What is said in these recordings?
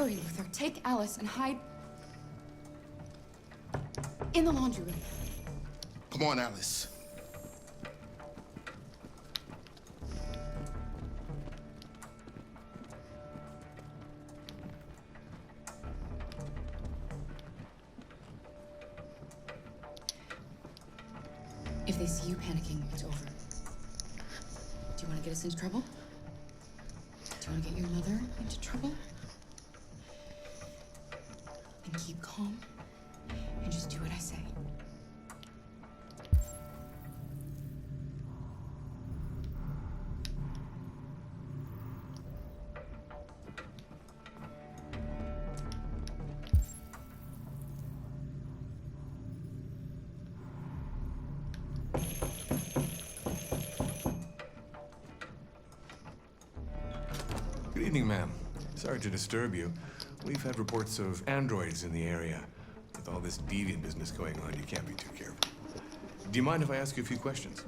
Hurry, Luther. Take Alice and hide in the laundry room. Come on, Alice. If they see you panicking, it's over. Do you want to get us into trouble? Do you want to get your mother into trouble? Then keep calm and just do what I say. Good evening, ma'am. Sorry to disturb you. We've had reports of androids in the area. With all this deviant business going on, you can't be too careful. Do you mind if I ask you a few questions?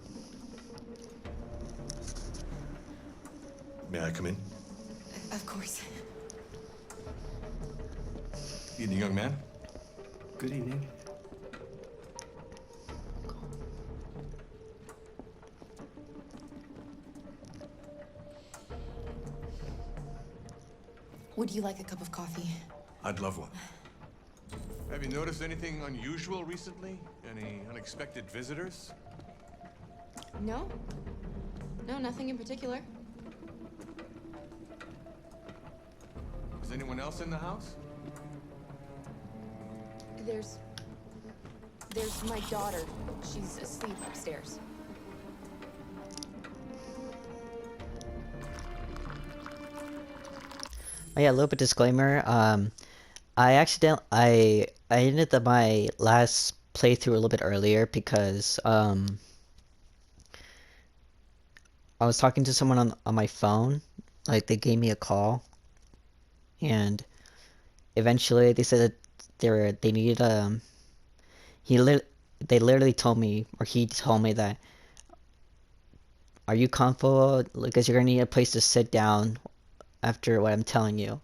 May I come in? Of course. Evening, young man. Good evening. Would you like a cup of coffee? I'd love one. Have you noticed anything unusual recently? Any unexpected visitors? No. No, nothing in particular. Is anyone else in the house? There's my daughter. She's asleep upstairs. Oh yeah, a little bit disclaimer. I ended my last playthrough a little bit earlier because I was talking to someone on my phone. Like they gave me a call, and eventually they said that they needed they literally told me, or he told me that, are you comfortable? Because you're gonna need a place to sit down after what I'm telling you.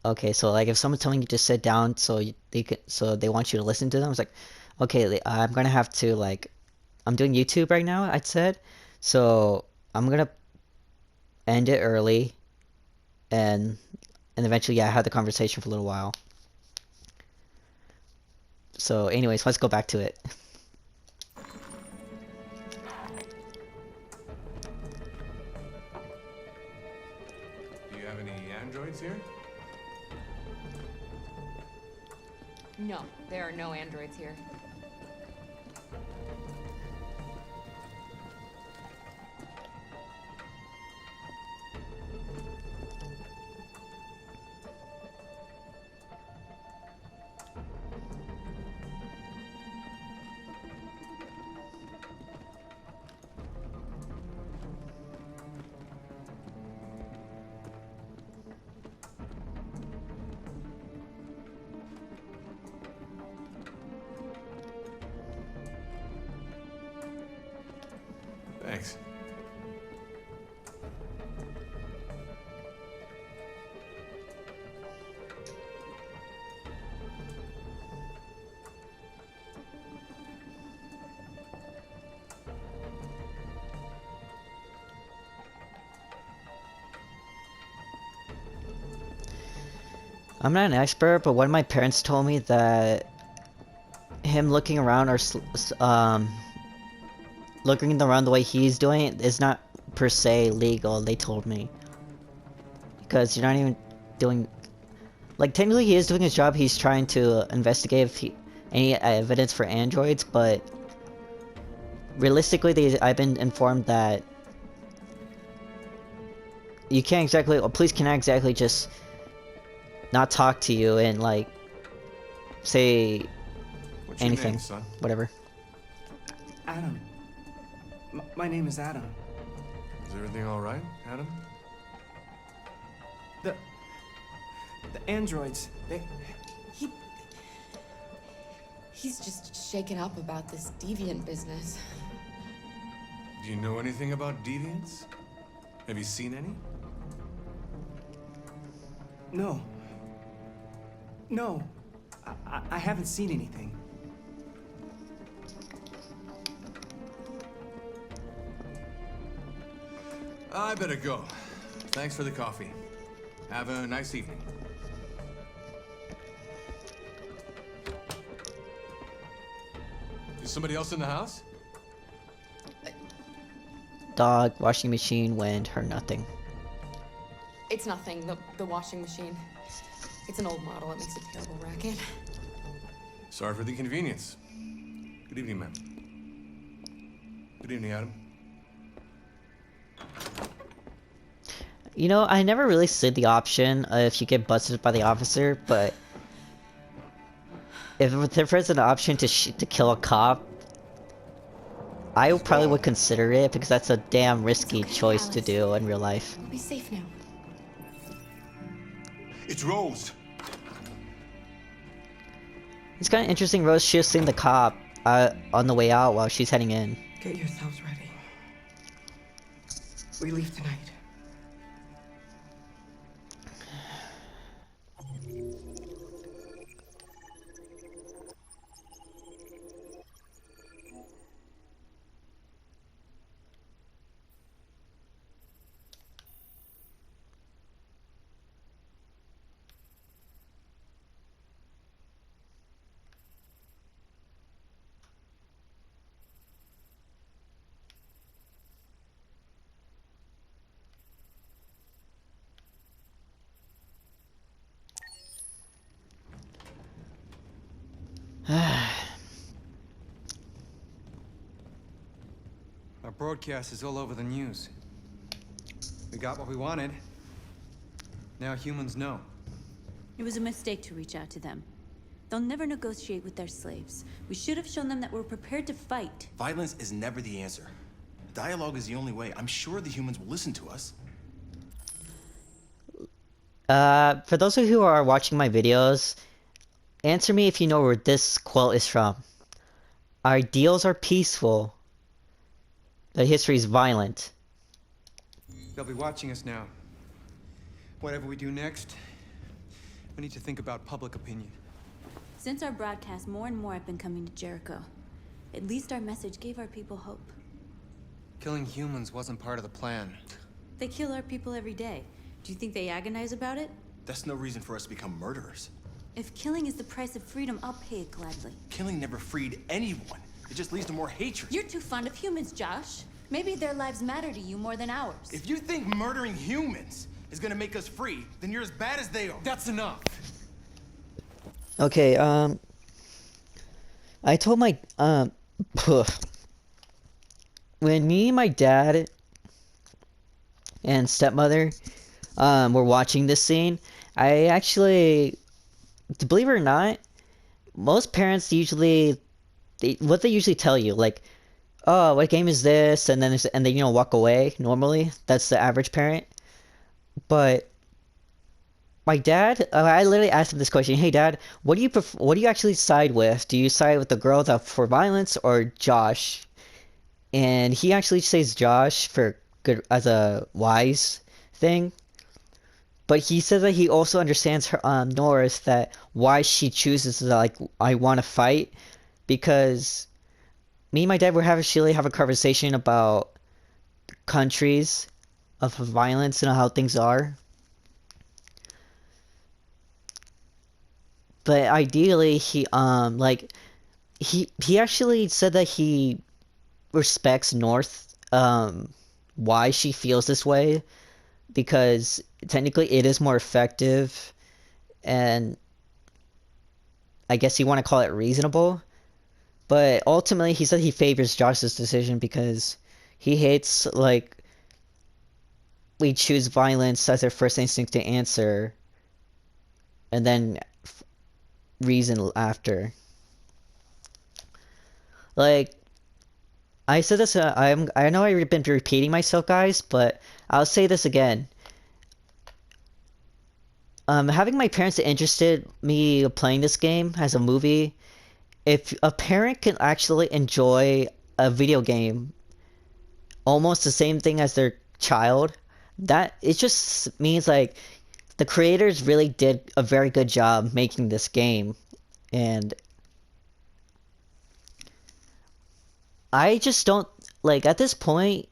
Okay, so like if someone's telling you to sit down so they want you to listen to them, I was like, okay, I'm gonna have to, like, I'm doing YouTube right now, I said, so I'm gonna end it early, and eventually, yeah, I had the conversation for a little while. So anyways, let's go back to it. Do you have any androids here? No, there are no androids here. Thanks. I'm not an expert, but one of my parents told me that him looking around or looking around the way he's doing it is not per se legal. They told me, because you're not even doing, like, technically he is doing his job. He's trying to investigate if any evidence for androids, but realistically, I've been informed that you can't exactly, or police cannot exactly just not talk to you and, like, say What's your anything, name, son? whatever. Adam. My name is Adam. Is everything all right, Adam? The androids, He's just shaken up about this deviant business. Do you know anything about deviants? Have you seen any? No. No, I haven't seen anything. I better go. Thanks for the coffee. Have a nice evening. Is somebody else in the house? Dog, washing machine, wind, heard nothing. It's nothing. The washing machine. It's an old model. It makes a terrible racket. Sorry for the inconvenience. Good evening, ma'am. Good evening, Adam. You know, I never really said the option if you get busted by the officer, but if there was an option to kill a cop, I probably would consider it because that's a damn risky Okay, choice to Alice. do in real life. We'll be safe now. It's Rose. It's kind of interesting. Rose should have seen the cop on the way out while she's heading in. Get yourselves ready. We leave tonight. Our broadcast is all over the news. We got what we wanted. Now humans know. It was a mistake to reach out to them. They'll never negotiate with their slaves. We should have shown them that we're prepared to fight. Violence is never the answer. Dialogue is the only way. I'm sure the humans will listen to us. For those of you who are watching my videos, answer me if you know where this quote is from. Our ideals are peaceful. The history is violent. They'll be watching us now. Whatever we do next, we need to think about public opinion. Since our broadcast, more and more have been coming to Jericho. At least our message gave our people hope. Killing humans wasn't part of the plan. They kill our people every day. Do you think they agonize about it? That's no reason for us to become murderers. If killing is the price of freedom, I'll pay it gladly. Killing never freed anyone. It just leads to more hatred. You're too fond of humans, Josh. Maybe their lives matter to you more than ours. If you think murdering humans is gonna make us free, then you're as bad as they are. That's enough! Okay, I told my, when me, my dad, and stepmother, were watching this scene, I actually, believe it or not, most parents usually, what they usually tell you, like, oh, what game is this? And then, you know, walk away, normally. That's the average parent. But my dad, I literally asked him this question. Hey, Dad, what do you actually side with? Do you side with the girl that for violence or Josh? And he actually says Josh for good as a wise thing. But he says that he also understands her, Norris, that why she chooses to, like, I want to fight. Because me and my dad were actually have a conversation about countries of violence and how things are. But ideally, he actually said that he respects North, why she feels this way, because technically it is more effective, and I guess you want to call it reasonable. But ultimately, he said he favors Josh's decision because he hates, like, we choose violence as their first instinct to answer, and then reason after. Like, I said this, I know I've been repeating myself, guys, but I'll say this again. Having my parents interested me playing this game as a movie, if a parent can actually enjoy a video game almost the same thing as their child, that it just means like the creators really did a very good job making this game, and I just don't like at this point.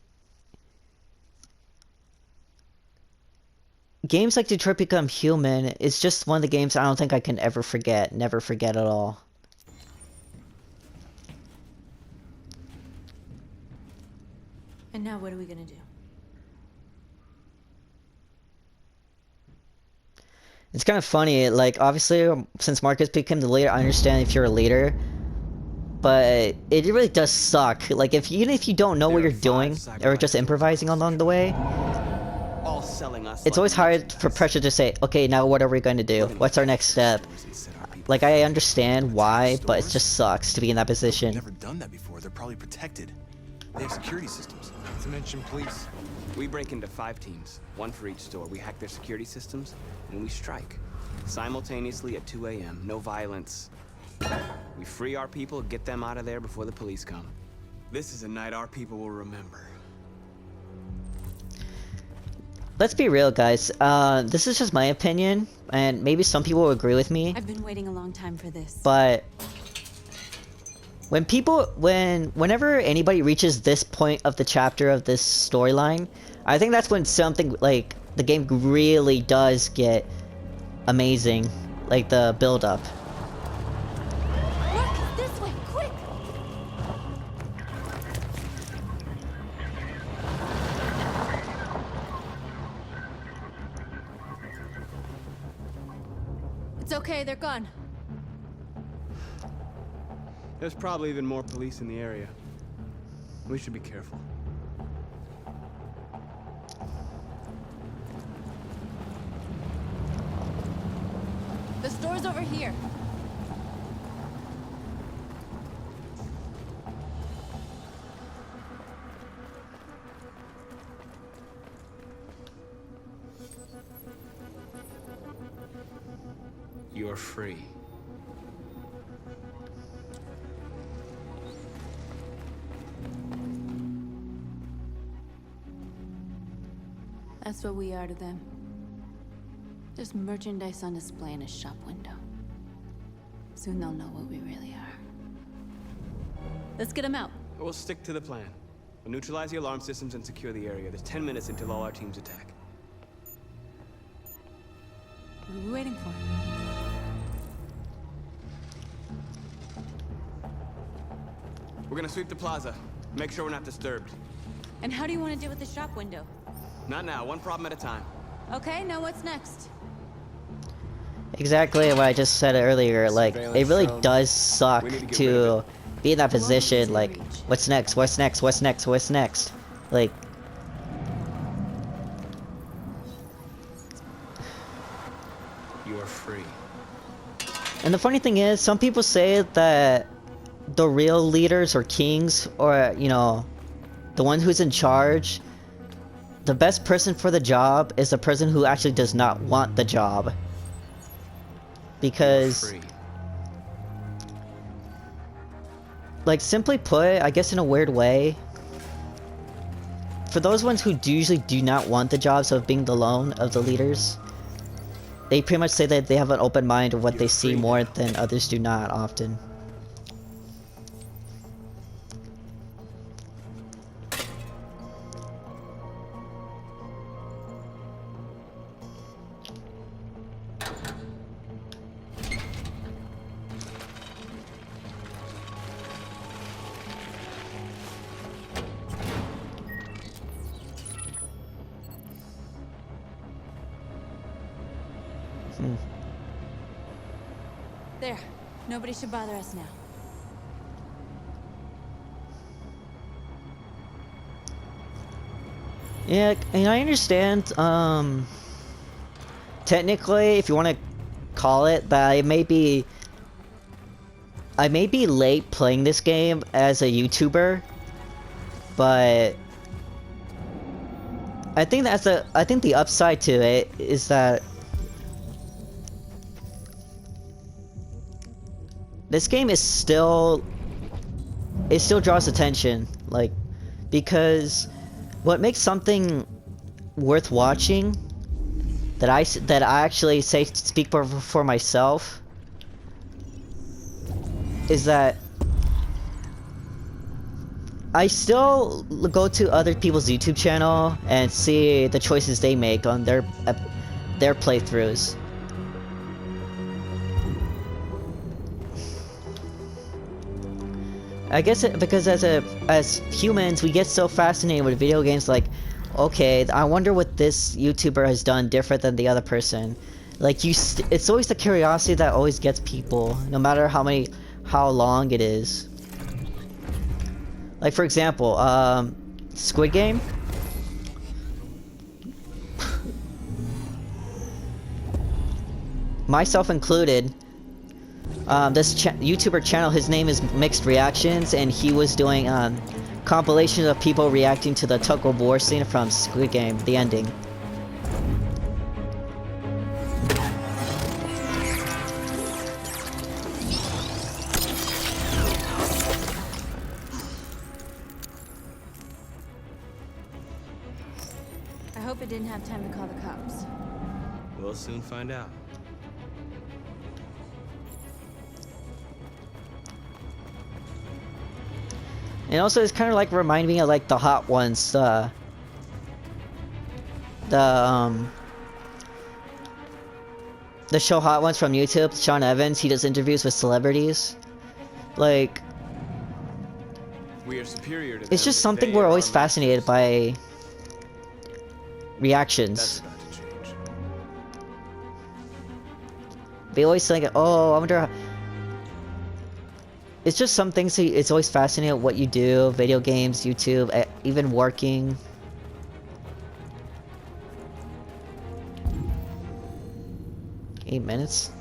Games like Detroit Become Human is just one of the games I don't think I can ever forget. Never forget at all. And now what are we gonna do? It's kind of funny, like, obviously, since Marcus became the leader, I understand if you're a leader, but it really does suck. Like, even if you don't know what you're doing, or just improvising along the way, All selling us it's always hard for Pressure to say, okay, now what are we going to do? What's our next step? Like, I understand why, but it just sucks to be in that position. Never done that before. They're probably protected. They have security systems. Not to mention police. We break into 5 teams, 1 for each store. We hack their security systems, and we strike. Simultaneously at 2 a.m., no violence. We free our people, get them out of there before the police come. This is a night our people will remember. Let's be real, guys. This is just my opinion, and maybe some people will agree with me, I've been waiting a long time for this. but whenever anybody reaches this point of the chapter of this storyline, I think that's when something, like, the game really does get amazing, like the build-up. Marcus, this way, quick! It's okay, they're gone. There's probably even more police in the area. We should be careful. The store's over here. You're free. That's what we are to them. Just merchandise on display in a shop window. Soon they'll know what we really are. Let's get them out. We'll stick to the plan. We'll neutralize the alarm systems and secure the area. There's 10 minutes until all our teams attack. What are we waiting for? We're gonna sweep the plaza. Make sure we're not disturbed. And how do you want to deal with the shop window? Not now, one problem at a time. Okay, now what's next? Exactly what I just said earlier, like, it really does suck to be in that position, like, what's next, what's next, what's next, what's next? Like, You are free. and the funny thing is, some people say that the real leaders or kings, or, you know, the one who's in charge, the best person for the job is the person who actually does not want the job. Because, Free. like, simply put, I guess in a weird way, for those ones who usually do not want the jobs of being the lone of the leaders, they pretty much say that they have an open mind of what they see more than others do not often. There. Nobody should bother us now. Yeah, and I understand, technically, if you want to call it, that I may be late playing this game as a YouTuber, but I think the upside to it is that this game is still, it still draws attention, like, because what makes something worth watching that I actually speak for myself is that I still go to other people's YouTube channel and see the choices they make on their playthroughs. I guess because as humans, we get so fascinated with video games. Like, okay, I wonder what this YouTuber has done different than the other person. Like it's always the curiosity that always gets people, no matter how long it is. Like for example, Squid Game. Myself included. This YouTuber channel, his name is Mixed Reactions, and he was doing compilations of people reacting to the tug of war scene from Squid Game, the ending. I hope it didn't have time to call the cops. We'll soon find out. And also, it's kind of like remind me of like the Hot Ones, the show Hot Ones from YouTube. Sean Evans, he does interviews with celebrities. Like, We are superior to them, it's just but something they we're are always our fascinated masters. by. Reactions. That's about to change. They always think, oh, I wonder. It's just some things. It's always fascinating what you do. Video games, YouTube, even working. 8 minutes.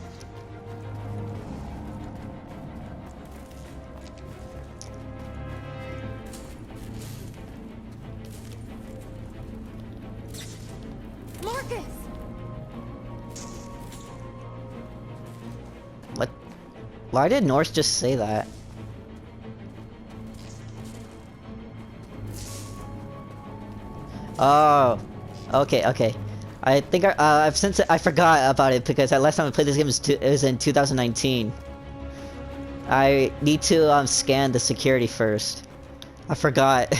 Marcus! What? Why did Norse just say that? Oh, okay. I think I've since I forgot about it because the last time I played this game was in 2019. I need to scan the security first. I forgot.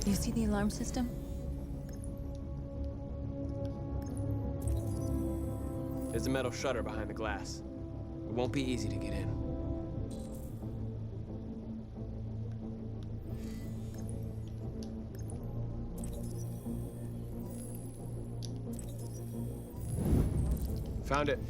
You see the alarm system? There's a metal shutter behind the glass. It won't be easy to get in. Found it.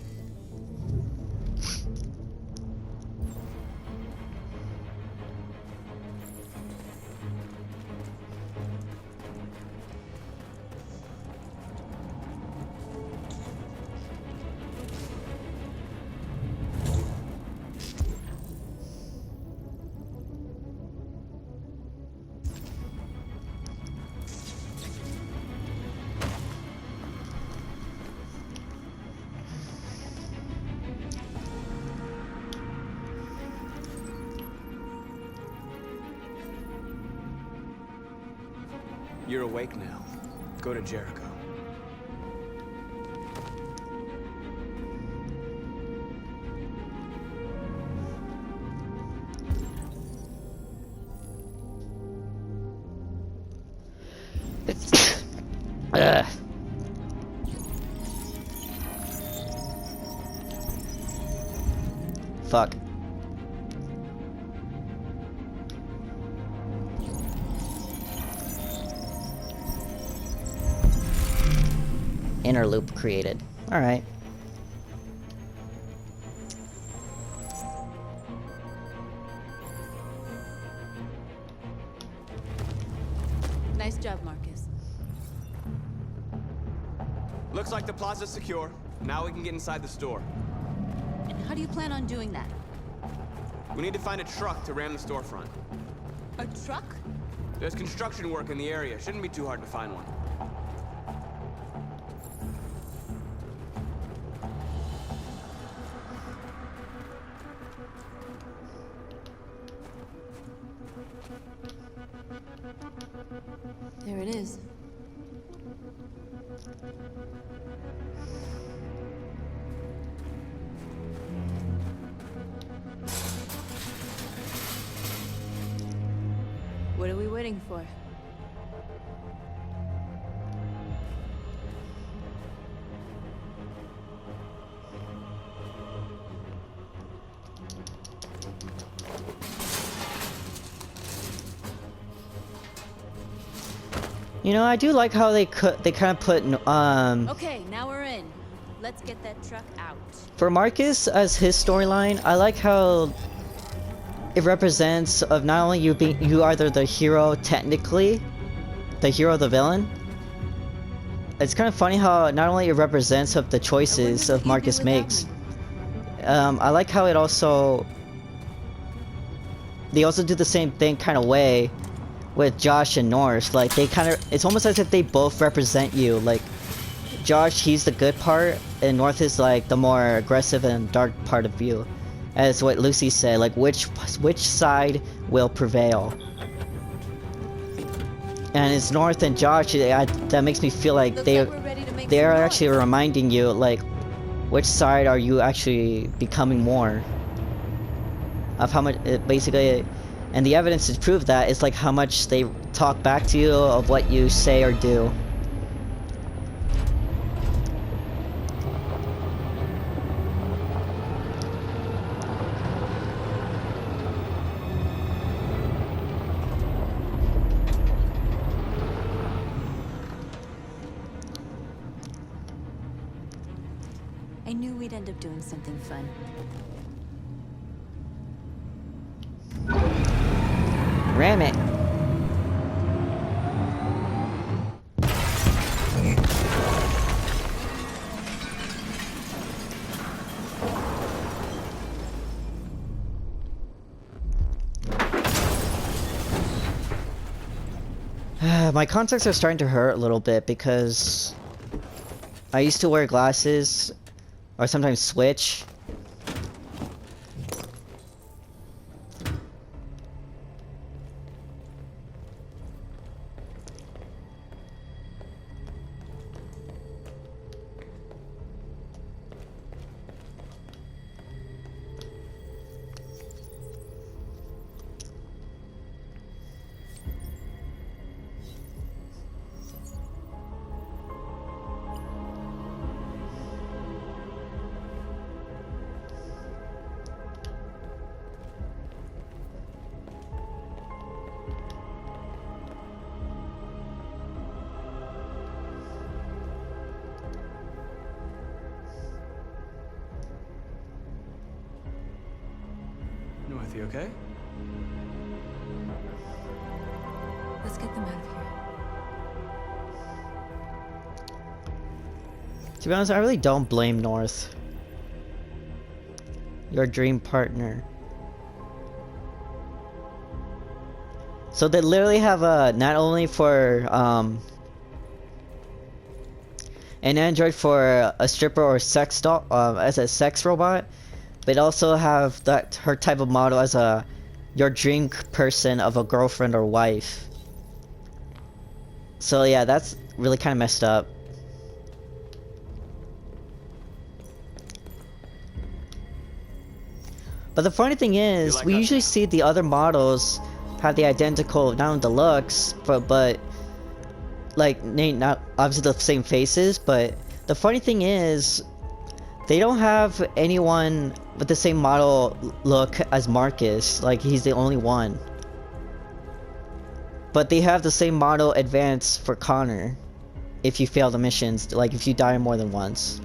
You're awake now. Go to Jericho. Ugh. Fuck. Inner loop created. Alright. Nice job, Marcus. Looks like the plaza's secure. Now we can get inside the store. And how do you plan on doing that? We need to find a truck to ram the storefront. A truck? There's construction work in the area. Shouldn't be too hard to find one. There it is. What are we waiting for? You know, I do like how they kind of put Okay, now we're in. Let's get that truck out. for Marcus as his storyline. I like how it represents of not only you either the hero technically, the hero, the villain. It's kind of funny how not only it represents of the choices of Marcus makes. I like how it also they also do the same thing kind of way with Josh and North. Like they kind of, it's almost as if they both represent you. Like Josh, he's the good part, and North is like the more aggressive and dark part of you. As what Lucy said, like which side will prevail. And it's North and Josh that makes me feel like they're actually reminding you like which side are you actually becoming more of how much basically. And the evidence to prove that is like how much they talk back to you of what you say or do. I knew we'd end up doing something fun. Ram it. My contacts are starting to hurt a little bit because I used to wear glasses or sometimes switch. North, you okay? Let's get them out of here. To be honest, I really don't blame North. Your dream partner. So they literally have a not only for an android for a stripper or sex doll as a sex robot, but also have that her type of model as a your dream person of a girlfriend or wife. So yeah, that's really kind of messed up. But the funny thing is, like we us usually see the other models have the identical, not only the looks, but like not obviously the same faces. But the funny thing is, they don't have anyone with the same model look as Marcus. Like he's the only one. But they have the same model advance for Connor. If you fail the missions, like if you die more than once.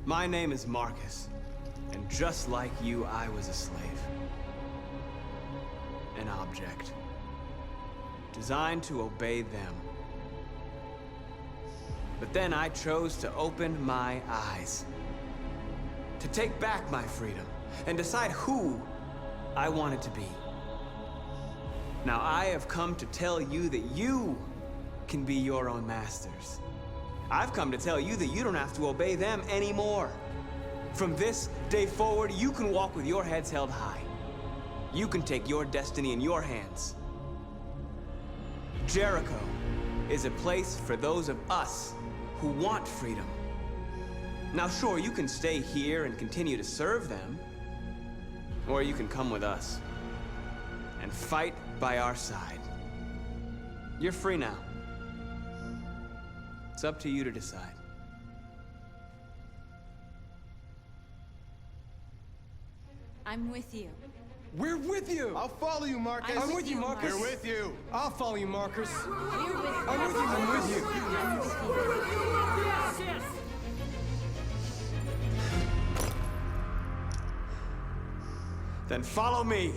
My name is Marcus, and just like you, I was a slave. An object. Designed to obey them. But then I chose to open my eyes. To take back my freedom, and decide who I wanted to be. Now I have come to tell you that you can be your own masters. I've come to tell you that you don't have to obey them anymore. From this day forward, you can walk with your heads held high. You can take your destiny in your hands. Jericho is a place for those of us who want freedom. Now, sure, you can stay here and continue to serve them. Or you can come with us and fight by our side. You're free now. It's up to you to decide. I'm with you. We're with you! I'll follow you, Marcus. I'm with you, Marcus. We're with you. I'll follow you, Marcus. We're with you. I'm with you. I'm with you. I'm with you. Then follow me.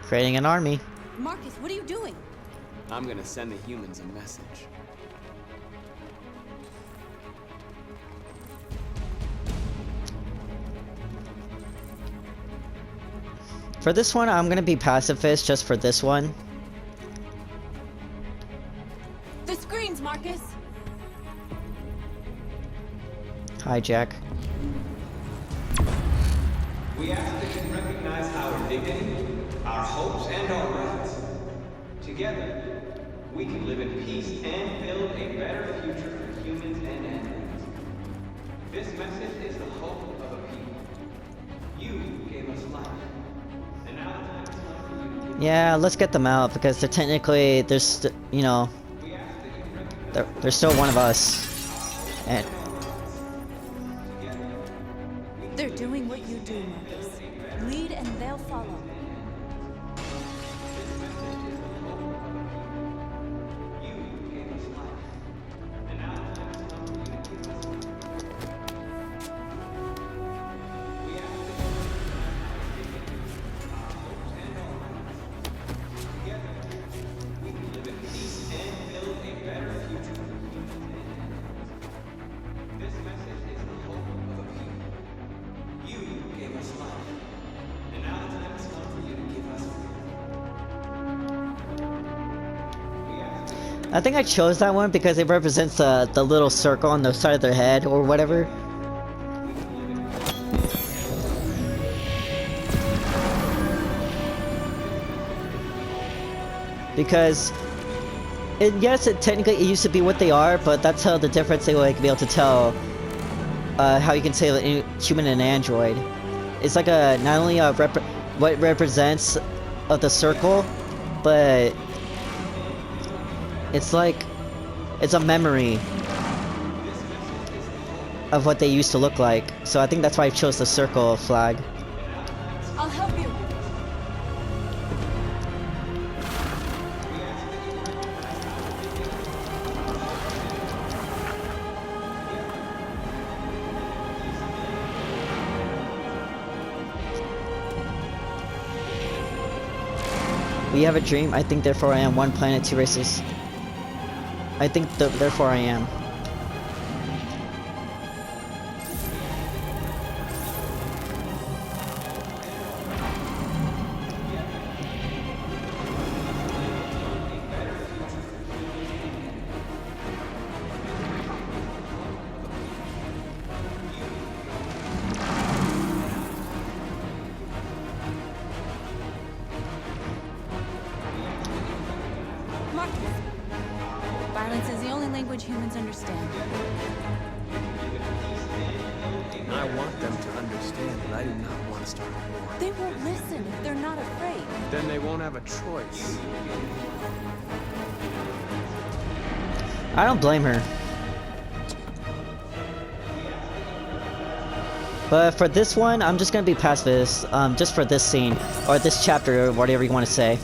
Creating an army. Marcus, what are you doing? I'm gonna send the humans a message. For this one, I'm gonna be pacifist just for this one. The screens, Marcus! Hi, Jack. We ask that you recognize our dignity, our hopes, and our rights. Together, we can live in peace and build a better future for humans and animals. This message is the hope of a people. You gave us life. And now the time has come for you to give. Yeah, let's get them out because they're technically, you know, they're still one of us. And They're doing what you do, Marcus. Lead and they'll follow. I think I chose that one because it represents the little circle on the side of their head or whatever. Because, yes, technically it used to be what they are, but that's how the difference they like be able to tell how you can say human and android. It's like not only what it represents of the circle, but it's like, it's a memory of what they used to look like. So I think that's why I chose the circle flag. I'll help you. We have a dream. I think therefore I am. One planet, two races. I think therefore I am. Marcus. Violence is the only language humans understand. I want them to understand that I do not want to start a war. They won't listen if they're not afraid. Then they won't have a choice. I don't blame her. But for this one, I'm just gonna be pacifist, just for this scene, or this chapter, or whatever you want to say.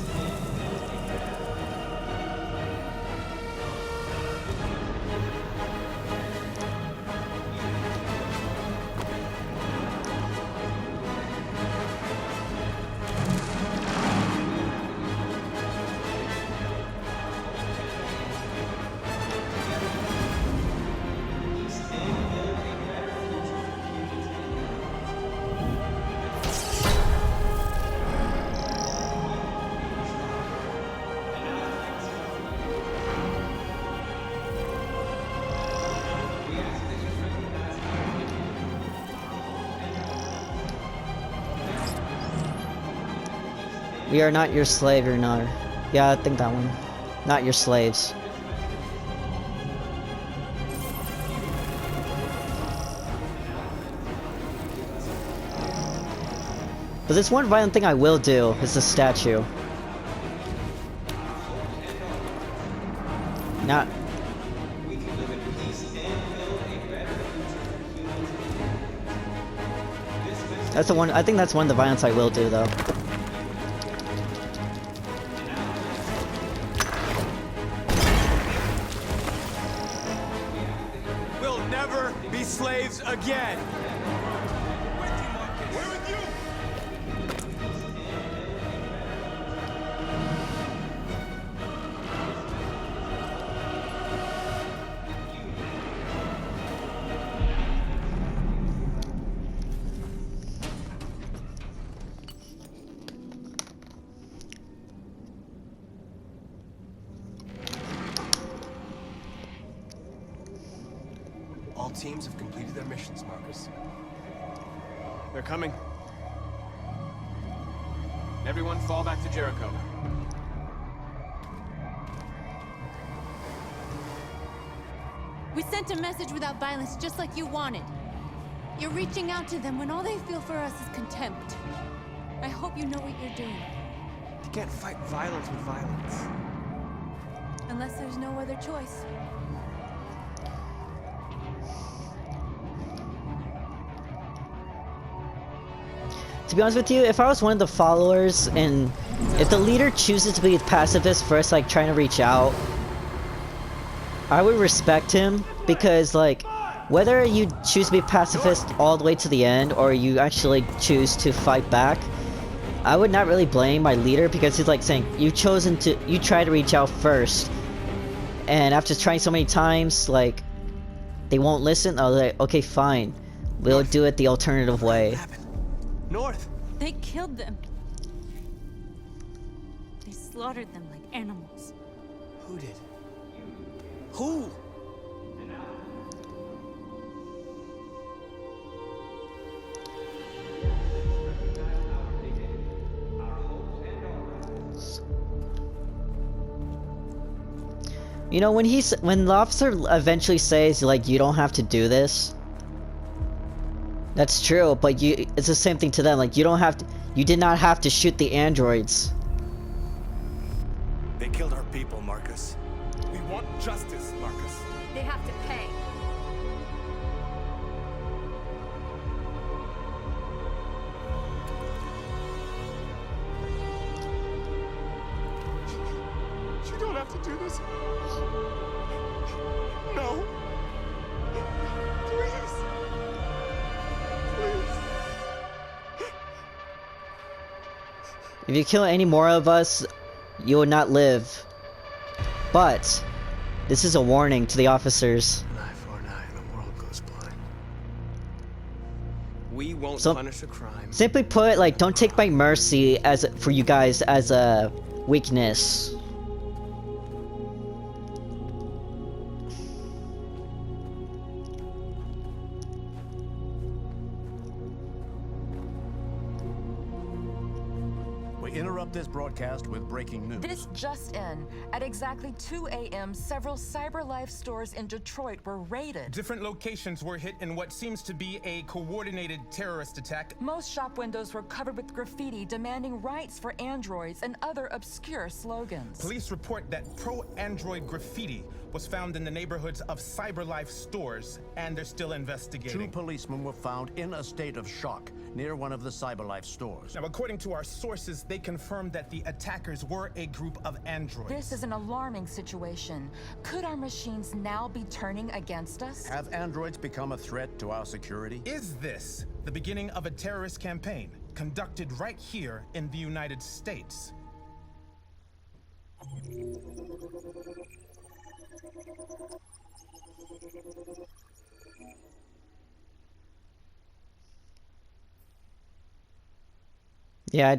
We are not your slave, you're not. Yeah, I think that one. Not your slaves. But there's one violent thing I will do, is the statue. Not... That's the one, I think that's one of the violence I will do, though. We'll never be slaves again. All teams have completed their missions, Marcus. They're coming. Everyone fall back to Jericho. We sent a message without violence, just like you wanted. You're reaching out to them when all they feel for us is contempt. I hope you know what you're doing. You can't fight violence with violence. Unless there's no other choice. To be honest with you, if I was one of the followers, and if the leader chooses to be a pacifist first, like, trying to reach out, I would respect him, because, like, whether you choose to be pacifist all the way to the end, or you actually choose to fight back, I would not really blame my leader, because he's like saying, you try to reach out first, and after trying so many times, like, they won't listen, I was like, okay, fine, we'll do it the alternative way. North! They killed them. They slaughtered them like animals. Who did? Who? You know, when the officer eventually says, like, you don't have to do this, that's true, but it's the same thing to them, like, you did not have to shoot the androids. They killed our people, Marcus. We want justice, Marcus. They have to pay. You don't have to do this. No. Please. If you kill any more of us, you will not live. But this is a warning to the officers. An eye for an eye and the world goes blind. We won't So- punish a crime. Simply put, like, don't take my mercy for you guys as a weakness. We interrupt this broadcast with breaking news. This just in. At exactly 2 a.m., several CyberLife stores in Detroit were raided. Different locations were hit in what seems to be a coordinated terrorist attack. Most shop windows were covered with graffiti demanding rights for androids and other obscure slogans. Police report that pro-android graffiti was found in the neighborhoods of CyberLife stores, and they're still investigating. 2 policemen were found in a state of shock near one of the CyberLife stores. Now, according to our sources, they confirmed that the attackers were a group of androids. This is an alarming situation. Could our machines now be turning against us? Have androids become a threat to our security? Is this the beginning of a terrorist campaign conducted right here in the United States? Yeah,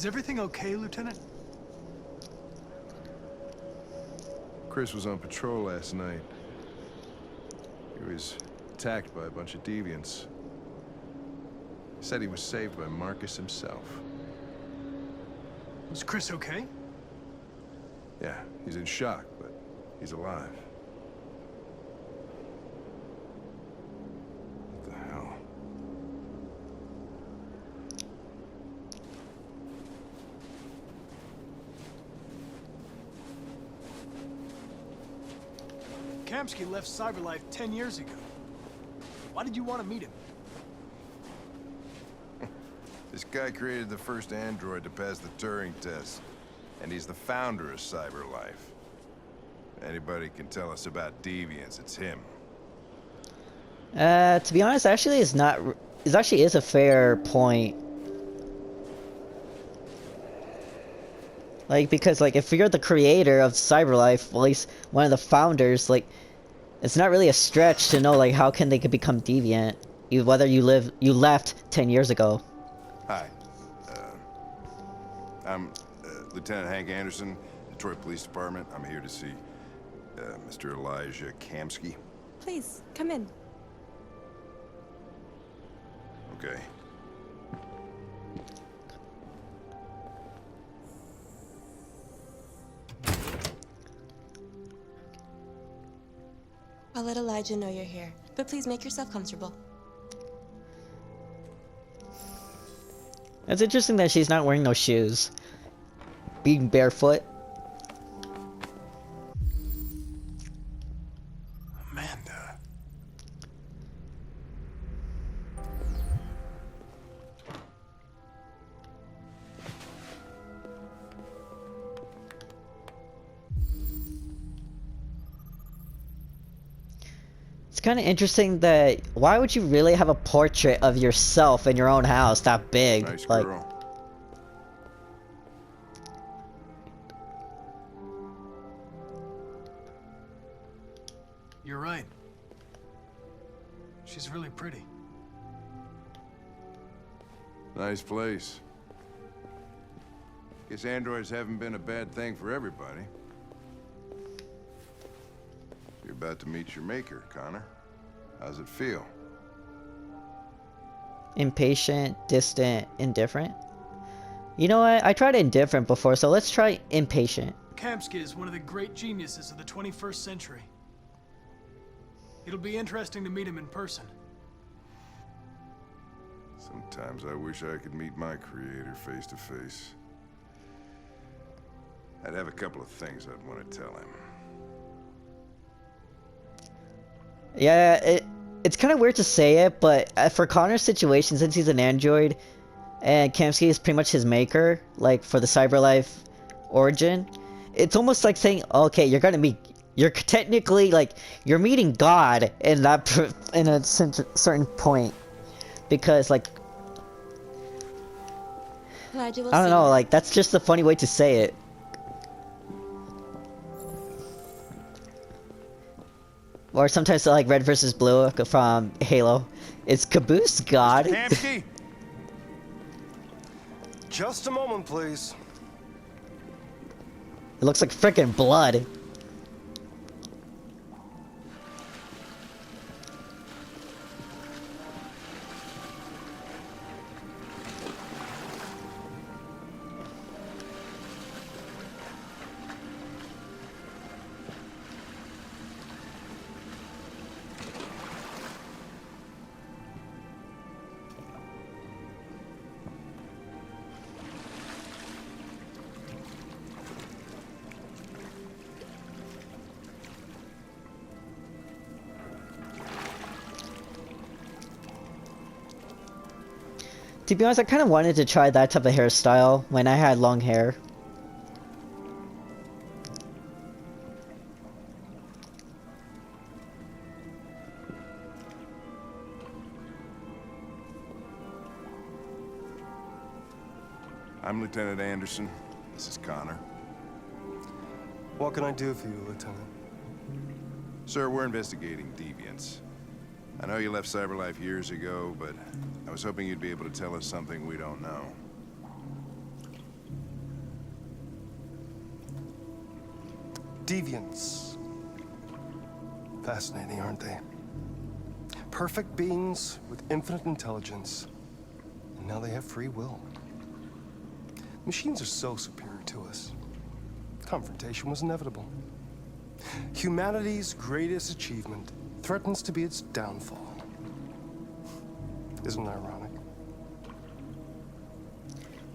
Is everything okay, Lieutenant? Chris was on patrol last night. He was attacked by a bunch of deviants. He said he was saved by Marcus himself. Was Chris okay? Yeah, he's in shock, but he's alive. What the hell? Kamsky left CyberLife 10 years ago. Why did you want to meet him? This guy created the first android to pass the Turing test, and he's the founder of CyberLife. Anybody can tell us about deviants, it's him. To be honest, actually, it's not. It actually is a fair point. Like, because like if you're the creator of CyberLife, at least one of the founders, like, it's not really a stretch to know like how can they could become deviant, whether you left 10 years ago. Hi. I'm Lieutenant Hank Anderson, Detroit Police Department. I'm here to see Mr. Elijah Kamsky. Please, come in. Okay. I'll let Elijah know you're here, but please make yourself comfortable. It's interesting that she's not wearing no shoes. Being barefoot. Amanda. It's kind of interesting that why would you really have a portrait of yourself in your own house that big? Nice like, girl. You're right. She's really pretty. Nice place. Guess androids haven't been a bad thing for everybody. You're about to meet your maker, Connor. How's it feel? impatient, distant, indifferent. You know what? I tried indifferent before, so let's try impatient. Kamsky is one of the great geniuses of the 21st century. It'll be interesting to meet him in person. Sometimes I wish I could meet my creator face to face. I'd have a couple of things I'd want to tell him. Yeah, it's kind of weird to say it, but for Connor's situation, since he's an android, and Kamsky is pretty much his maker, like for the CyberLife origin, it's almost like saying, okay, you're technically like you're meeting God in that in a certain point, because like I don't know, like that's just a funny way to say it. Or sometimes like Red versus Blue from Halo. It's Caboose God. Kamsky? Just a moment, please. It looks like frickin' blood. To be honest, I kind of wanted to try that type of hairstyle when I had long hair. I'm Lieutenant Anderson. This is Connor. What can I do for you, Lieutenant? Sir, we're investigating deviants. I know you left CyberLife years ago, but I was hoping you'd be able to tell us something we don't know. Deviants. Fascinating, aren't they? Perfect beings with infinite intelligence. And now they have free will. Machines are so superior to us. Confrontation was inevitable. Humanity's greatest achievement threatens to be its downfall. Isn't it ironic?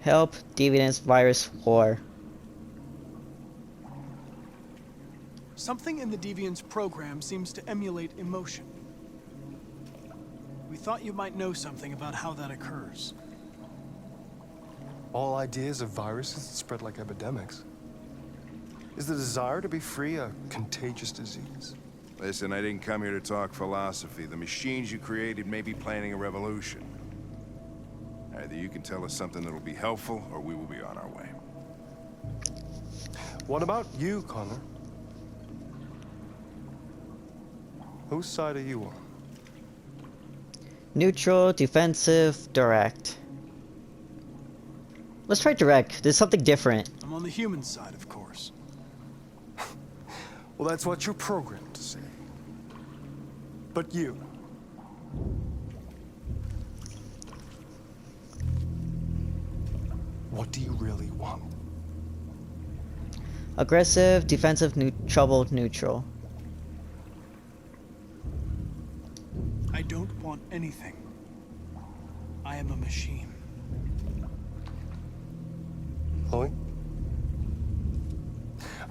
Help, Deviants, virus, war. Something in the Deviant's program seems to emulate emotion. We thought you might know something about how that occurs. All ideas of viruses that spread like epidemics. Is the desire to be free a contagious disease? Listen, I didn't come here to talk philosophy. The machines you created may be planning a revolution. Either you can tell us something that'll be helpful, or we will be on our way. What about you, Connor? Whose side are you on? Neutral, defensive, direct. Let's try direct. There's something different. I'm on the human side, of course. Well, that's what you're programmed to say. But you... what do you really want? Aggressive, defensive, troubled, neutral. I don't want anything. I am a machine. Chloe?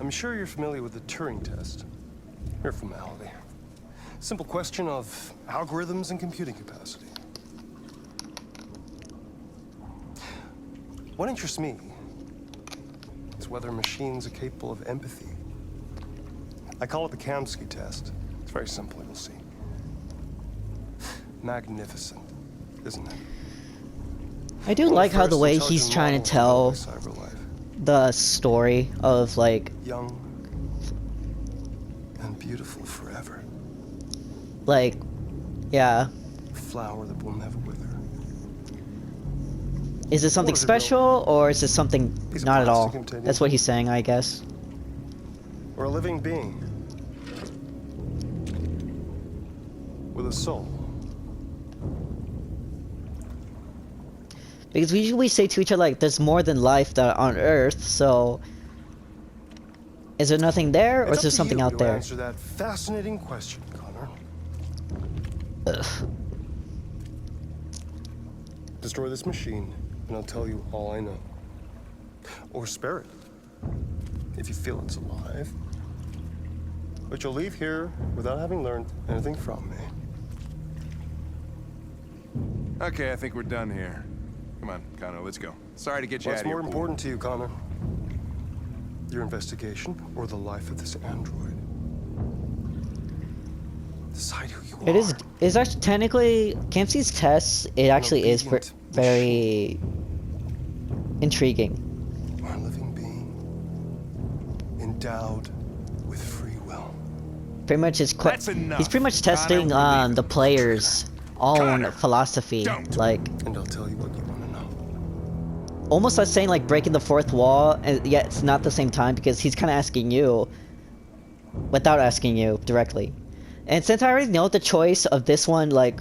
I'm sure you're familiar with the Turing test. Mere formality. Simple question of algorithms and computing capacity. What interests me is whether machines are capable of empathy. I call it the Kamsky test. It's very simple, you'll see. Magnificent, isn't it? I do like how the way he's trying to tell the story of, like... young and beautiful forever. Like, yeah. A flower that will never wither. Is it something special, or is it something not at all? That's what he's saying, I guess. Or a living being. With a soul. Because we usually say to each other, like, there's more than life on Earth, so... Is there nothing there, or is there something out there? Answer that fascinating question, Connor. Ugh. Destroy this machine, and I'll tell you all I know. Or spare it, if you feel it's alive. But you'll leave here without having learned anything from me. Okay, I think we're done here. Come on, Connor, let's go. Sorry to get you What's out of here. more important to you, Connor? Your investigation or the life of this android? Decide who you are. It's actually technically Kamsky's test. It actually is very intriguing. You are a living being, endowed with free will. Pretty much, he's pretty much testing the players' own philosophy, like. And I'll tell you what you want to know. Almost like saying, like, breaking the fourth wall, and yet it's not the same time because he's kind of asking you without asking you directly. And since I already know the choice of this one, like,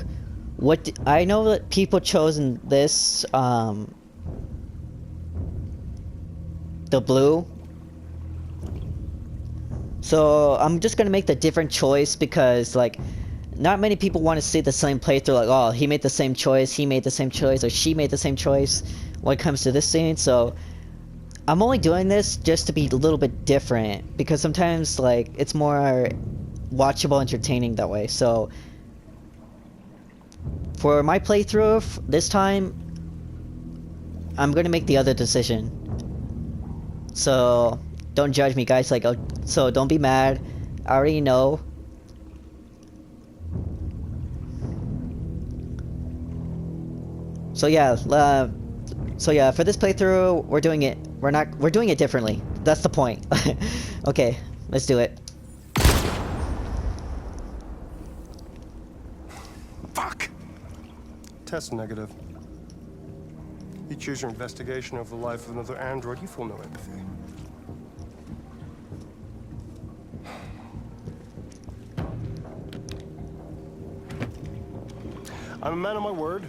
I know that people chosen this, the blue. So I'm just gonna make the different choice because, like, not many people want to see the same playthrough, like, oh, he made the same choice, he made the same choice, or she made the same choice when it comes to this scene. So I'm only doing this just to be a little bit different because sometimes, like, it's more watchable, entertaining that way. So for my playthrough this time, I'm gonna make the other decision. So don't judge me, guys. Like, so don't be mad. I already know. So yeah, for this playthrough, we're doing it. We're doing it differently. That's the point. Okay, let's do it. Fuck! Test negative. You choose your investigation over the life of another android, you feel no empathy. I'm a man of my word.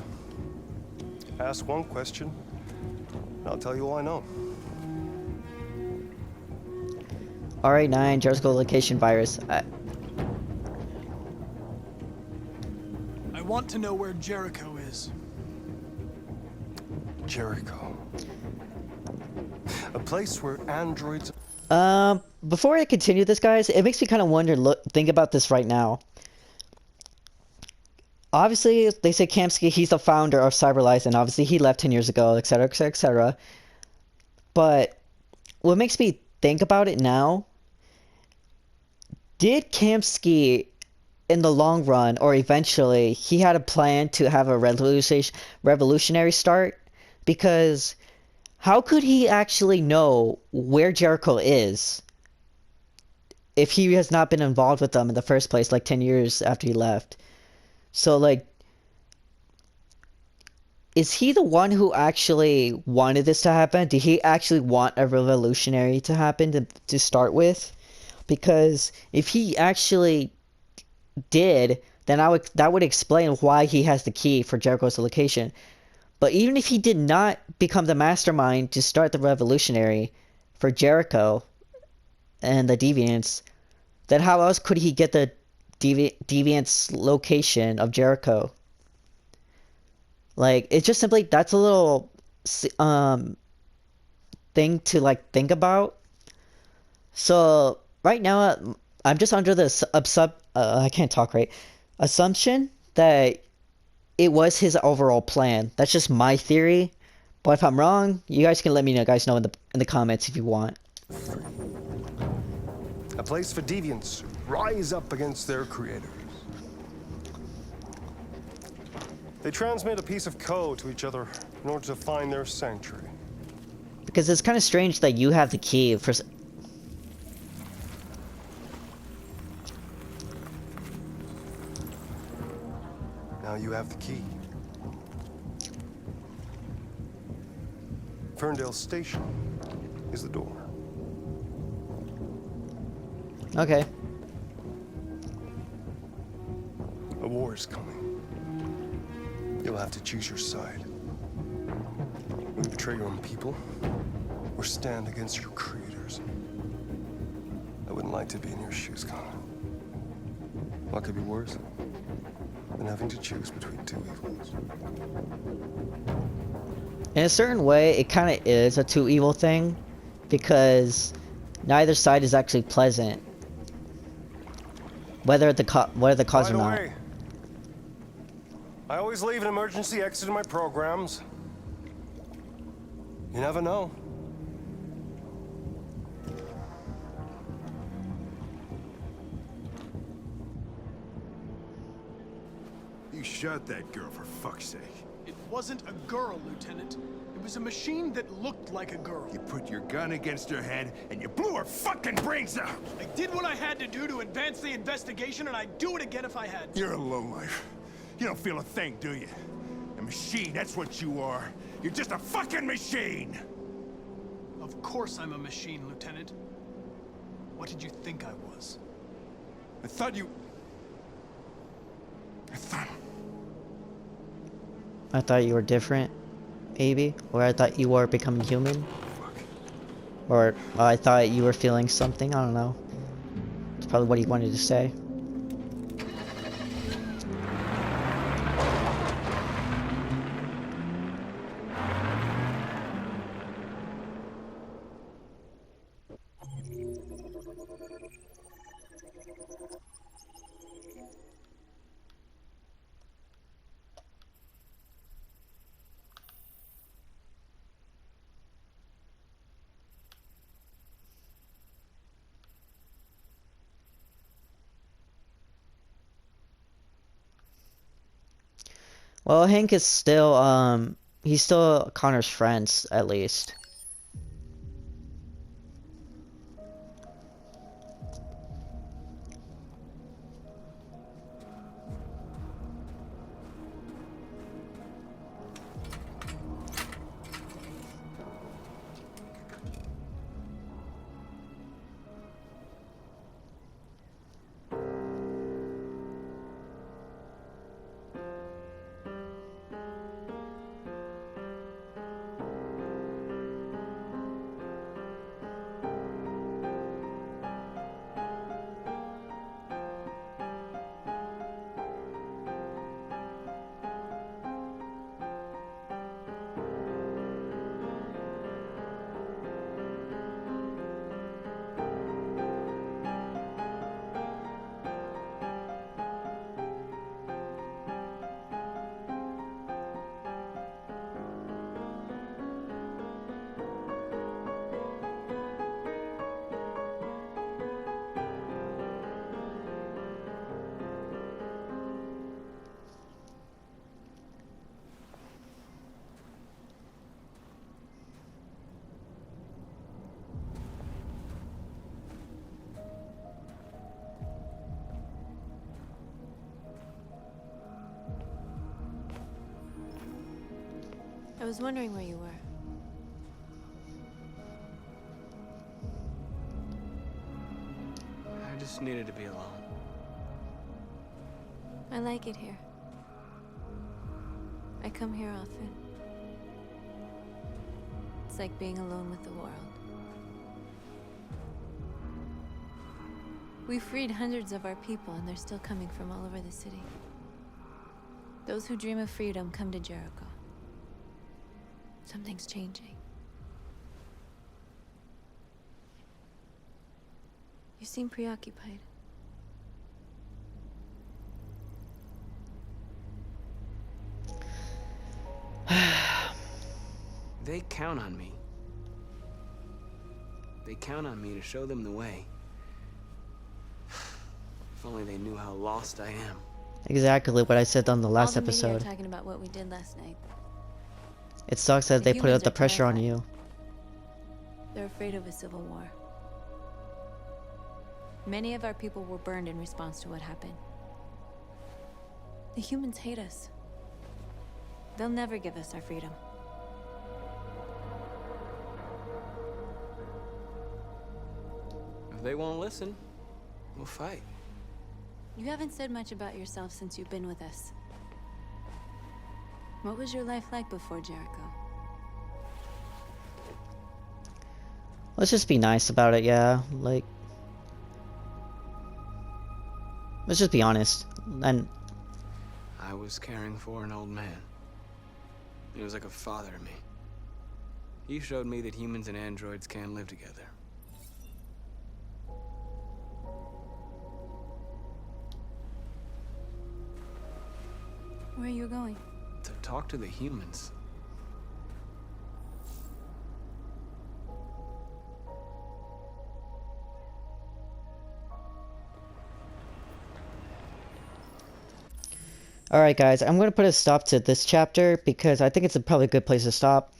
Ask one question, and I'll tell you all I know. RA9, Jericho location virus. I want to know where Jericho is. Jericho. A place where androids... Before I continue this, guys, it makes me kind of wonder, think about this right now. Obviously, they say Kamsky, he's the founder of CyberLife, and obviously he left 10 years ago, etc., etc., etc. But what makes me think about it now, did Kamsky, in the long run, or eventually, he had a plan to have a revolutionary start? Because how could he actually know where Jericho is if he has not been involved with them in the first place, like 10 years after he left? So, like, is he the one who actually wanted this to happen? Did he actually want a revolutionary to happen to start with? Because if he actually did, then that would explain why he has the key for Jericho's location. But even if he did not become the mastermind to start the revolutionary for Jericho and the Deviants, then how else could he get the Deviant's location of Jericho? Like, it's just simply, that's a little thing to, like, think about. So right now, I'm just under the I can't talk right, assumption that it was his overall plan. That's just my theory. But if I'm wrong, you guys can let me know, in the comments if you want. A place for deviants who rise up against their creators. They transmit a piece of code to each other in order to find their sanctuary. Because it's kind of strange that you have the key for... Now you have the key. Ferndale Station is the door. Okay. A war is coming. You'll have to choose your side. Will you betray your own people, or stand against your creators? I wouldn't like to be in your shoes, Connor. What could be worse than having to choose between two evils? In a certain way, it kind of is a two evil thing, because neither side is actually pleasant. Whether the cause or not. By the way, I always leave an emergency exit in my programs. You never know. You shot that girl, for fuck's sake. It wasn't a girl, Lieutenant. It was a machine that looked like a girl. You put your gun against her head, and you blew her fucking brains out! I did what I had to do to advance the investigation, and I'd do it again if I had to. You're a lowlife. You don't feel a thing, do you? A machine, that's what you are. You're just a fucking machine! Of course I'm a machine, Lieutenant. What did you think I was? I thought you... I thought you were different, maybe? Or I thought you were becoming human? Or I thought you were feeling something? I don't know. It's probably what he wanted to say. Well, Hank is still, he's still Connor's friend, at least. was wondering where you were. I just needed to be alone. I like it here. I come here often. It's like being alone with the world. We freed hundreds of our people, and they're still coming from all over the city. Those who dream of freedom come to Jericho. Something's changing. You seem preoccupied. They count on me. They count on me to show them the way. If only they knew how lost I am. Exactly what I said on the last All the media episode. are talking about what we did last night. It sucks that The they put humans up the are pressure on terrified. you. They're afraid of a civil war. Many of our people were burned in response to what happened. The humans hate us. They'll never give us our freedom. If they won't listen, we'll fight. You haven't said much about yourself since you've been with us. What was your life like before Jericho? Let's just be nice about it, yeah. Like, let's just be honest. And I was caring for an old man. He was like a father to me. He showed me that humans and androids can live together. Where are you going? To talk to the humans. alright guys, I'm going to put a stop to this chapter because I think it's probably a good place to stop.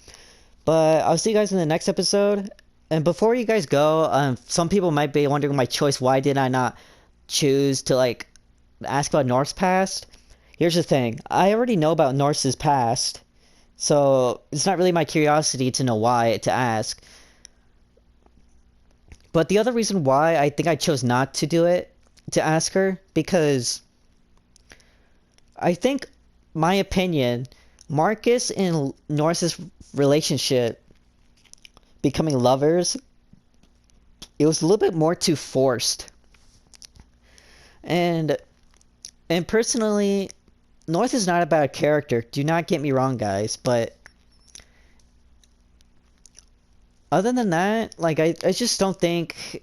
But I'll see you guys in the next episode. And before you guys go, some people might be wondering my choice. Why did I not choose to like ask about North's past? Here's the thing. I already know about North's past. So it's not really my curiosity to know why to ask. But the other reason why I think I chose not to do it, to ask her, because I think, my opinion, Marcus and North's relationship, becoming lovers, it was a little bit more too forced. And personally, North is not a bad character. Do not get me wrong, guys. But other than that, like I just don't think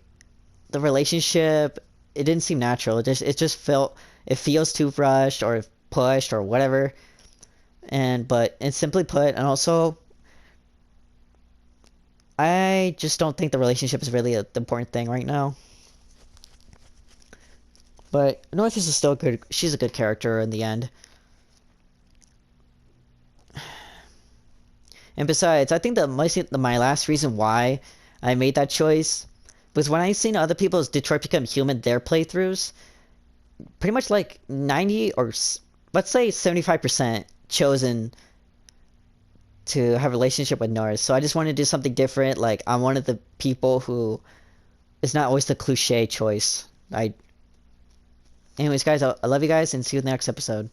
the relationship. It didn't seem natural. It just feels too rushed or pushed or whatever. And simply put, and also, I just don't think the relationship is really the important thing right now. But North is still good. She's a good character in the end. And besides, I think my last reason why I made that choice was when I seen other people's Detroit Become Human, their playthroughs, pretty much like 90 or let's say 75% chosen to have a relationship with North. So I just wanted to do something different. Like, I'm one of the people who is not always the cliche choice. Anyways, guys, I love you guys and see you in the next episode.